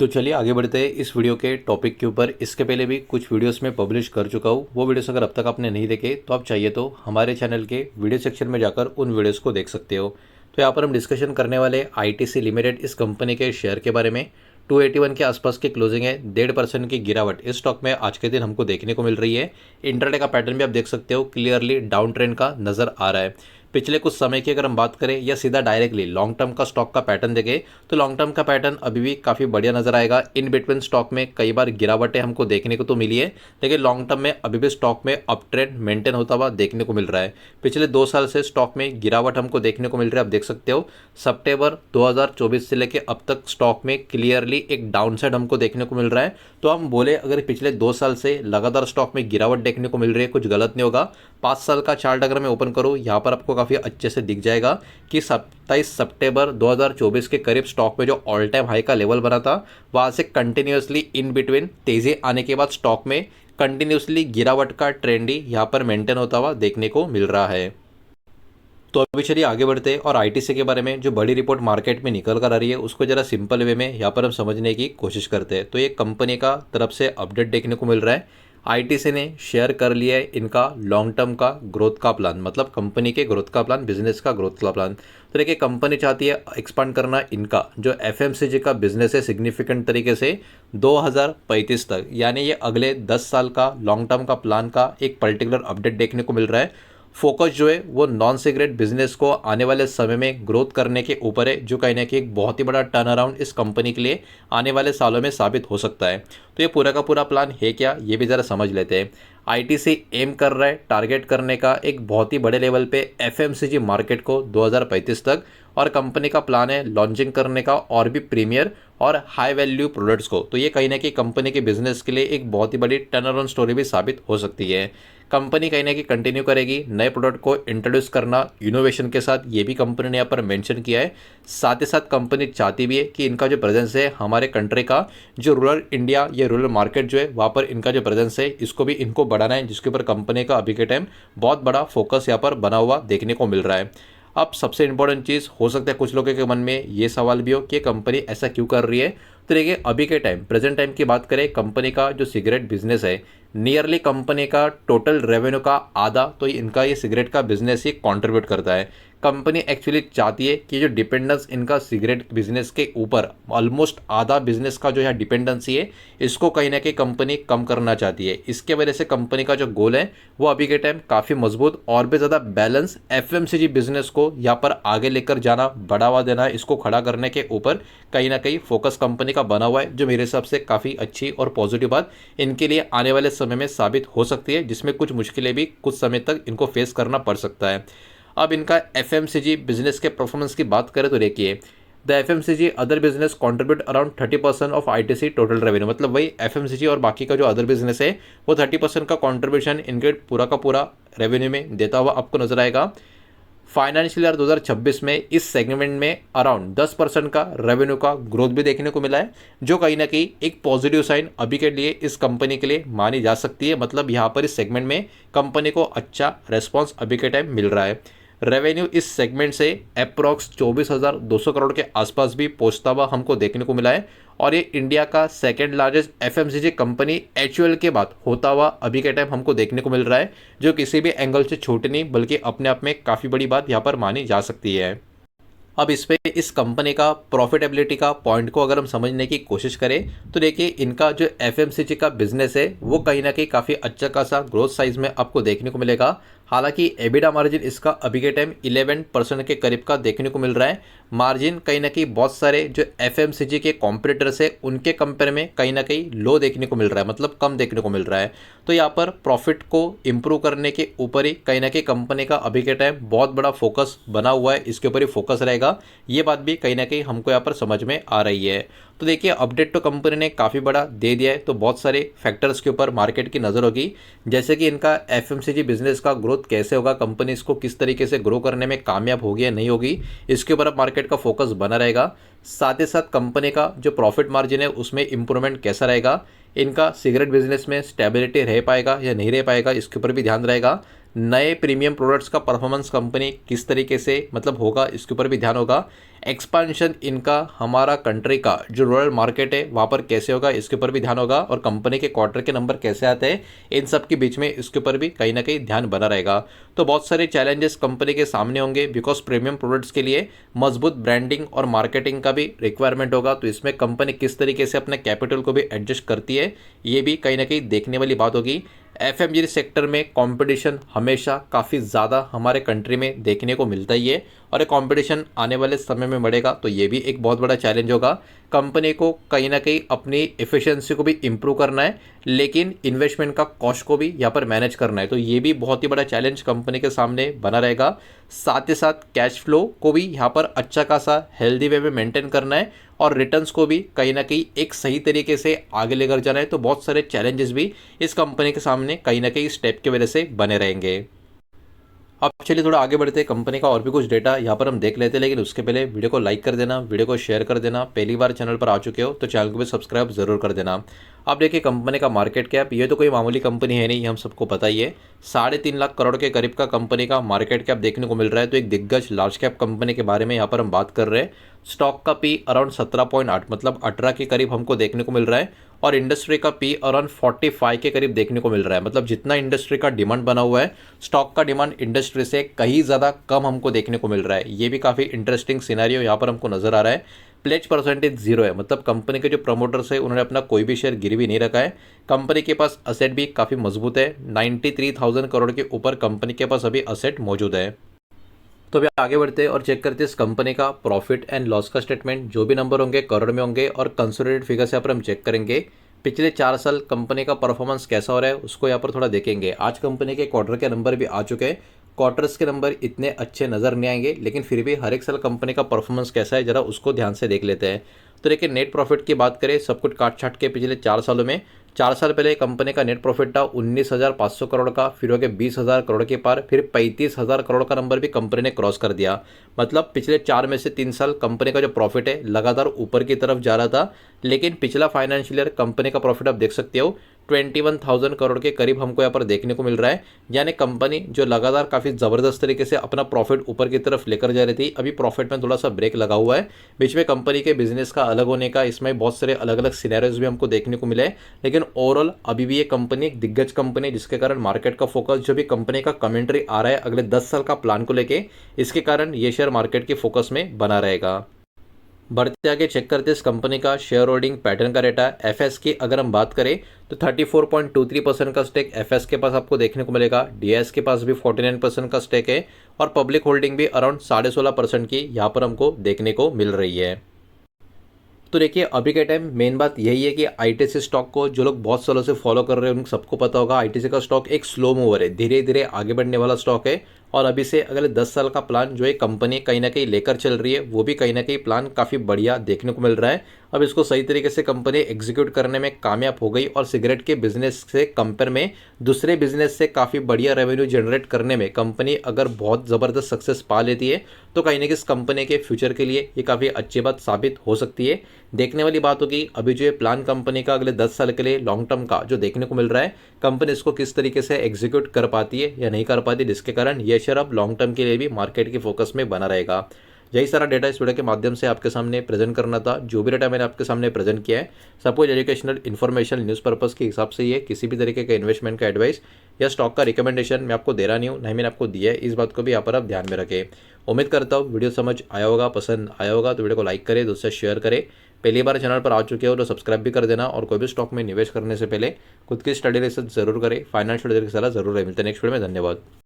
तो चलिए आगे बढ़ते हैं इस वीडियो के टॉपिक के ऊपर। इसके पहले भी कुछ वीडियोस में पब्लिश कर चुका हूँ, वो वीडियोस अगर अब तक आपने नहीं देखे तो आप चाहिए तो हमारे चैनल के वीडियो सेक्शन में जाकर उन वीडियोस को देख सकते हो। तो यहाँ पर हम डिस्कशन करने वाले आईटीसी लिमिटेड इस कंपनी के शेयर के बारे में। 281 के आसपास की क्लोजिंग है, 1.5% की गिरावट इस स्टॉक में आज के दिन हमको देखने को मिल रही है। इंट्राडे का पैटर्न भी आप देख सकते हो, क्लियरली डाउन ट्रेंड का नजर आ रहा है। पिछले कुछ समय की अगर हम बात करें या सीधा डायरेक्टली लॉन्ग टर्म का स्टॉक का पैटर्न देखें तो लॉन्ग टर्म का पैटर्न अभी भी काफ़ी बढ़िया नजर आएगा। इन बिटवीन स्टॉक में कई बार गिरावटें हमको देखने को तो मिली है, लेकिन लॉन्ग टर्म में अभी भी स्टॉक में अप ट्रेंड मेंटेन होता हुआ देखने को मिल रहा है। पिछले 2 साल से स्टॉक में गिरावट हमको देखने को मिल रहा है। आप देख सकते हो सितंबर 2024 से लेकर अब तक स्टॉक में क्लियरली एक डाउनसाइड हमको देखने को मिल रहा है। तो हम बोले अगर पिछले 2 साल से लगातार स्टॉक में गिरावट देखने को मिल रही है, कुछ गलत नहीं होगा। 5 साल का चार्ट अगर मैं ओपन करूँ यहाँ पर आपको काफ़ी अच्छे से दिख जाएगा कि 27 सितंबर 2024 के करीब स्टॉक में जो ऑल टाइम हाई का लेवल बना था, वहाँ से कंटिन्यूसली इन बिटवीन तेजी आने के बाद स्टॉक में कंटिन्यूसली गिरावट का ट्रेंड ही यहाँ पर मेंटेन होता हुआ देखने को मिल रहा है। तो अभी चलिए आगे बढ़ते हैं और आईटीसी के बारे में जो बड़ी रिपोर्ट मार्केट में निकल कर आ रही है उसको जरा सिंपल वे में यहाँ पर हम समझने की कोशिश करते हैं। तो ये कंपनी का तरफ से अपडेट देखने को मिल रहा है। आईटीसी ने शेयर कर लिया है इनका लॉन्ग टर्म का ग्रोथ का प्लान, मतलब कंपनी के ग्रोथ का प्लान, बिजनेस का ग्रोथ का प्लान। तो देखिए कंपनी चाहती है एक्सपांड करना इनका जो एफएमसीजी का बिजनेस है सिग्निफिकेंट तरीके से 2035 तक, यानी ये अगले 10 साल का लॉन्ग टर्म का प्लान का एक पर्टिकुलर अपडेट देखने को मिल रहा है। फोकस जो है वो नॉन सिगरेट बिजनेस को आने वाले समय में ग्रोथ करने के ऊपर है, जो कहीं ना कहीं एक बहुत ही बड़ा टर्न अराउंड इस कंपनी के लिए आने वाले सालों में साबित हो सकता है। तो ये पूरा का पूरा प्लान है क्या, ये भी ज़रा समझ लेते हैं। आईटीसी एम कर रहा है टारगेट करने का एक बहुत ही बड़े लेवल पे एफएमसीजी मार्केट को 2035 तक, और कंपनी का प्लान है लॉन्चिंग करने का और भी प्रीमियर और हाई वैल्यू प्रोडक्ट्स को। तो ये कहीं ना कहीं कंपनी के बिजनेस के लिए एक बहुत ही बड़ी टर्न अराउंड स्टोरी भी साबित हो सकती है। कंपनी कहीं ना कहीं कंटिन्यू करेगी नए प्रोडक्ट को इंट्रोड्यूस करना इनोवेशन के साथ, ये भी कंपनी ने यहाँ पर मेंशन किया है। साथ ही साथ कंपनी चाहती भी है कि इनका जो प्रेजेंस है हमारे कंट्री का जो रूरल इंडिया या रूरल मार्केट जो है वहाँ पर इनका जो प्रेजेंस है इसको भी इनको बढ़ाना है, जिसके ऊपर कंपनी का अभी के टाइम बहुत बड़ा फोकस यहाँ पर बना हुआ देखने को मिल रहा है। अब सबसे इंपॉर्टेंट चीज़ हो सकता है कुछ लोगों के मन में ये सवाल भी हो कि कंपनी ऐसा क्यों कर रही है। तो देखिए अभी के टाइम प्रेजेंट टाइम की बात करें, कंपनी का जो सिगरेट बिजनेस है नियरली कंपनी का टोटल रेवेन्यू का आधा तो इनका ये सिगरेट का बिजनेस ही कंट्रीब्यूट करता है। कंपनी एक्चुअली चाहती है कि जो डिपेंडेंस इनका सिगरेट बिजनेस के ऊपर ऑलमोस्ट आधा बिजनेस का जो यहाँ डिपेंडेंसी है इसको कहीं ना कहीं कंपनी कम करना चाहती है। इसके वजह से कंपनी का जो गोल है वो अभी के टाइम काफ़ी मजबूत और भी ज़्यादा बैलेंस एफएमसीजी बिजनेस को यहाँ पर आगे लेकर जाना, बढ़ावा देना, इसको खड़ा करने के ऊपर कहीं ना कहीं फोकस कंपनी का बना हुआ है, जो मेरे हिसाब से काफ़ी अच्छी और पॉजिटिव बात इनके लिए आने वाले समय में साबित हो सकती है, जिसमें कुछ मुश्किलें भी कुछ समय तक इनको फेस करना पड़ सकता है। अब इनका एफएमसीजी बिजनेस के परफॉर्मेंस की बात करें तो देखिए the FMCG other business contribute around 30% of ITC total revenue, मतलब वही एफएमसीजी और बाकी का जो अदर बिजनेस है वो 30% का कंट्रीब्यूशन इनके पूरा का पूरा रेवेन्यू में देता हुआ आपको नजर आएगा। फाइनेंशियल ईयर 2026 में इस सेगमेंट में अराउंड 10% का रेवेन्यू का ग्रोथ भी देखने को मिला है, जो कहीं ना कहीं एक पॉजिटिव साइन अभी के लिए इस कंपनी के लिए मानी जा सकती है। मतलब यहाँ पर इस सेगमेंट में कंपनी को अच्छा रेस्पॉन्स अभी के टाइम मिल रहा है। रेवेन्यू इस सेगमेंट से अप्रॉक्स 24,200 करोड़ के आसपास भी पहुंचता हुआ हमको देखने को मिला है, और ये इंडिया का second largest FMCG company HUL के बाद होता हुआ अभी के टाइम हमको देखने को मिल रहा है, जो किसी भी एंगल से छोटी नहीं बल्कि अपने आप में काफ़ी बड़ी बात यहाँ पर मानी जा सकती है। अब इस पे इस कंपनी का प्रॉफिटेबिलिटी का पॉइंट को अगर हम समझने की कोशिश करें तो देखिए इनका जो एफएमसीजी का बिजनेस है वो कहीं ना कहीं काफ़ी अच्छा खासा ग्रोथ साइज में आपको देखने को मिलेगा। हालांकि एबिडा मार्जिन इसका अभी के टाइम 11% के करीब का देखने को मिल रहा है। मार्जिन कहीं ना कहीं बहुत सारे जो एफएमसीजी के कॉम्पिटिटर्स है उनके कंपेयर में कहीं ना कहीं लो देखने को मिल रहा है, मतलब कम देखने को मिल रहा है। तो यहाँ पर प्रॉफिट को इम्प्रूव करने के ऊपर ही कहीं ना कहीं कंपनी का अभी के टाइम बहुत बड़ा फोकस बना हुआ है, इसके ऊपर ही फोकस रहेगा। ये बात भी कहीं ना कहीं हमको यहाँ पर समझ में आ रही है। तो देखिए अपडेट तो कंपनी ने काफ़ी बड़ा दे दिया है, तो बहुत सारे फैक्टर्स के ऊपर मार्केट की नज़र होगी, जैसे कि इनका एफएमसीजी बिजनेस का ग्रोथ कैसे होगा, कंपनी इसको किस तरीके से ग्रो करने में कामयाब होगी या नहीं होगी, इसके ऊपर अब मार्केट का फोकस बना रहेगा। साथ ही साथ कंपनी का जो प्रॉफिट मार्जिन है उसमें इंप्रूवमेंट कैसा रहेगा, इनका सिगरेट बिजनेस में स्टेबिलिटी रह पाएगा या नहीं रह पाएगा, इसके ऊपर भी ध्यान रहेगा। नए प्रीमियम प्रोडक्ट्स का परफॉर्मेंस कंपनी किस तरीके से मतलब होगा, इसके ऊपर भी ध्यान होगा। एक्सपांशन इनका हमारा कंट्री का जो रूरल मार्केट है वहाँ पर कैसे होगा इसके ऊपर भी ध्यान होगा, और कंपनी के क्वार्टर के नंबर कैसे आते हैं इन सब के बीच में इसके ऊपर भी कहीं ना कहीं ध्यान बना रहेगा। तो बहुत सारे चैलेंजेस कंपनी के सामने होंगे, बिकॉज प्रीमियम प्रोडक्ट्स के लिए मजबूत ब्रांडिंग और मार्केटिंग का भी रिक्वायरमेंट होगा। तो इसमें कंपनी किस तरीके से अपने कैपिटल को भी एडजस्ट करती है ये भी कहीं ना कहीं देखने वाली बात होगी। एफएमजीडी सेक्टर में कंपटीशन हमेशा काफ़ी ज़्यादा हमारे कंट्री में देखने को मिलता ही है, और ये कंपटीशन आने वाले समय में बढ़ेगा, तो ये भी एक बहुत बड़ा चैलेंज होगा। कंपनी को कहीं ना कहीं अपनी एफिशिएंसी को भी इम्प्रूव करना है, लेकिन इन्वेस्टमेंट का कॉस्ट को भी यहाँ पर मैनेज करना है, तो ये भी बहुत ही बड़ा चैलेंज कंपनी के सामने बना रहेगा। साथ ही साथ कैश फ्लो को भी यहाँ पर अच्छा खासा हेल्दी वे में मेंटेन करना है, और रिटर्न्स को भी कहीं ना कहीं एक सही तरीके से आगे लेकर जाना है। तो बहुत सारे चैलेंजेस भी इस कंपनी के सामने कहीं ना कहीं स्टेप की वजह से बने रहेंगे। अब चलिए थोड़ा आगे बढ़ते हैं, कंपनी का और भी कुछ डेटा यहाँ पर हम देख लेते हैं, लेकिन उसके पहले वीडियो को लाइक कर देना, वीडियो को शेयर कर देना। पहली बार चैनल पर आ चुके हो तो चैनल को भी सब्सक्राइब जरूर कर देना। अब देखिए कंपनी का मार्केट कैप, ये तो कोई मामूली कंपनी है नहीं, ये हम सबको पता ही है। 3.5 लाख करोड़ के करीब का कंपनी का मार्केट कैप देखने को मिल रहा है। तो एक दिग्गज लार्ज कैप कंपनी के बारे में यहाँ पर हम बात कर रहे हैं। स्टॉक का पी अराउंड 17.8 मतलब 18 के करीब हमको देखने को मिल रहा है, और इंडस्ट्री का पी अराउंड 45 के करीब देखने को मिल रहा है। मतलब जितना इंडस्ट्री का डिमांड बना हुआ है, स्टॉक का डिमांड इंडस्ट्री से कहीं ज़्यादा कम हमको देखने को मिल रहा है। ये भी काफ़ी इंटरेस्टिंग सिनेरियो यहाँ पर हमको नजर आ रहा है। प्लेज परसेंटेज 0 है, मतलब कंपनी के जो प्रमोटर्स है उन्होंने अपना कोई भी शेयर गिरवी नहीं रखा है। कंपनी के पास असेट भी काफ़ी मजबूत है, 93,000 करोड़ के ऊपर कंपनी के पास अभी असेट मौजूद है। तो अभी आगे बढ़ते हैं और चेक करते हैं इस कंपनी का प्रॉफिट एंड लॉस का स्टेटमेंट। जो भी नंबर होंगे करोड़ में होंगे, और कंसोलिडेटेड फिगर से यहाँ पर हम चेक करेंगे पिछले 4 साल कंपनी का परफॉर्मेंस कैसा हो रहा है उसको यहाँ पर थोड़ा देखेंगे। आज कंपनी के क्वार्टर के नंबर भी आ चुके हैं। क्वार्टर्स के नंबर इतने अच्छे नज़र नहीं आएंगे, लेकिन फिर भी हर एक साल कंपनी का परफॉर्मेंस कैसा है जरा उसको ध्यान से देख लेते हैं। तो देखिए नेट प्रॉफिट की बात करें, सब कुछ काट छाट के पिछले 4 सालों में, 4 साल पहले कंपनी का नेट प्रॉफिट था 19,500 करोड़ का, फिर हो गया 20,000 करोड़ के पार, फिर 35,000 करोड़ का नंबर भी कंपनी ने क्रॉस कर दिया। मतलब पिछले 4 में से 3 साल कंपनी का जो प्रॉफिट है लगातार ऊपर की तरफ जा रहा था। लेकिन पिछला फाइनेंशियल ईयर कंपनी का प्रॉफिट आप देख सकते हो 21,000 करोड़ के करीब हमको यहाँ पर देखने को मिल रहा है। यानी कंपनी जो लगातार काफ़ी ज़बरदस्त तरीके से अपना प्रॉफिट ऊपर की तरफ लेकर जा रही थी, अभी प्रॉफिट में थोड़ा सा ब्रेक लगा हुआ है। बीच में कंपनी के बिजनेस का अलग होने का इसमें बहुत सारे अलग अलग सिनेरियोज भी हमको देखने को मिले, लेकिन ओवरऑल अभी भी ये कंपनी एक दिग्गज कंपनी, जिसके कारण मार्केट का फोकस जो भी कंपनी का कमेंट्री आ रहा है अगले 10 साल का प्लान को लेके, इसके कारण ये शेयर मार्केट के फोकस में बना रहेगा। बढ़ते आगे चेक करते इस कंपनी का शेयर होल्डिंग पैटर्न का डेटा। एफएस की अगर हम बात करें तो 34.23% का स्टेक एफएस के पास आपको देखने को मिलेगा। डीएस के पास भी 49% का स्टेक है, और पब्लिक होल्डिंग भी अराउंड 16.5% की यहाँ पर हमको देखने को मिल रही है। तो देखिए अभी के टाइम मेन बात यही है कि आईटीसी स्टॉक को जो लोग बहुत सालों से फॉलो कर रहे हैं उन सबको पता होगा आईटीसी का स्टॉक एक स्लो मूवर है, धीरे धीरे आगे बढ़ने वाला स्टॉक है। और अभी से अगले 10 साल का प्लान जो एक कंपनी कहीं ना कहीं लेकर चल रही है वो भी कहीं ना कहीं प्लान काफ़ी बढ़िया देखने को मिल रहा है। अब इसको सही तरीके से कंपनी एग्जीक्यूट करने में कामयाब हो गई, और सिगरेट के बिजनेस से कंपेयर में दूसरे बिजनेस से काफ़ी बढ़िया रेवेन्यू जनरेट करने में कंपनी अगर बहुत ज़बरदस्त सक्सेस पा लेती है तो कहीं ना कहीं इस कंपनी के फ्यूचर के लिए ये काफ़ी अच्छी बात साबित हो सकती है। देखने वाली बात होगी अभी जो ये प्लान कंपनी का अगले 10 साल के लिए लॉन्ग टर्म का जो देखने को मिल रहा है, कंपनी इसको किस तरीके से एग्जीक्यूट कर पाती है या नहीं कर पाती, जिसके कारण ये शेयर अब लॉन्ग टर्म के लिए भी मार्केट के फोकस में बना रहेगा। यही सारा डेटा इस वीडियो के माध्यम से आपके सामने प्रेजेंट करना था। जो भी डेटा मैंने आपके सामने प्रेजेंट किया है सब कुछ एजुकेशनल इन्फॉर्मेशन न्यूज़ पर्पस के हिसाब से ही है, किसी भी तरीके का इन्वेस्टमेंट का एडवाइस या स्टॉक का रिकमेंडेशन मैं आपको दे रहा नहीं हूँ, नहीं मैंने आपको दिया है। इस बात को भी यहाँ पर आप ध्यान में रखें। उम्मीद करता हूँ वीडियो समझ आया होगा, पसंद आया होगा तो वीडियो को लाइक करें, दोस्तों से शेयर करें। पहली बार चैनल पर आ चुके हो तो सब्सक्राइब भी कर देना, और कोई भी स्टॉक में निवेश करने से पहले खुद की स्टडी रिसर्च जरूर करें, फाइनेंशियल की सलाह जरूर है। मिलते हैं नेक्स्ट वीडियो में, धन्यवाद।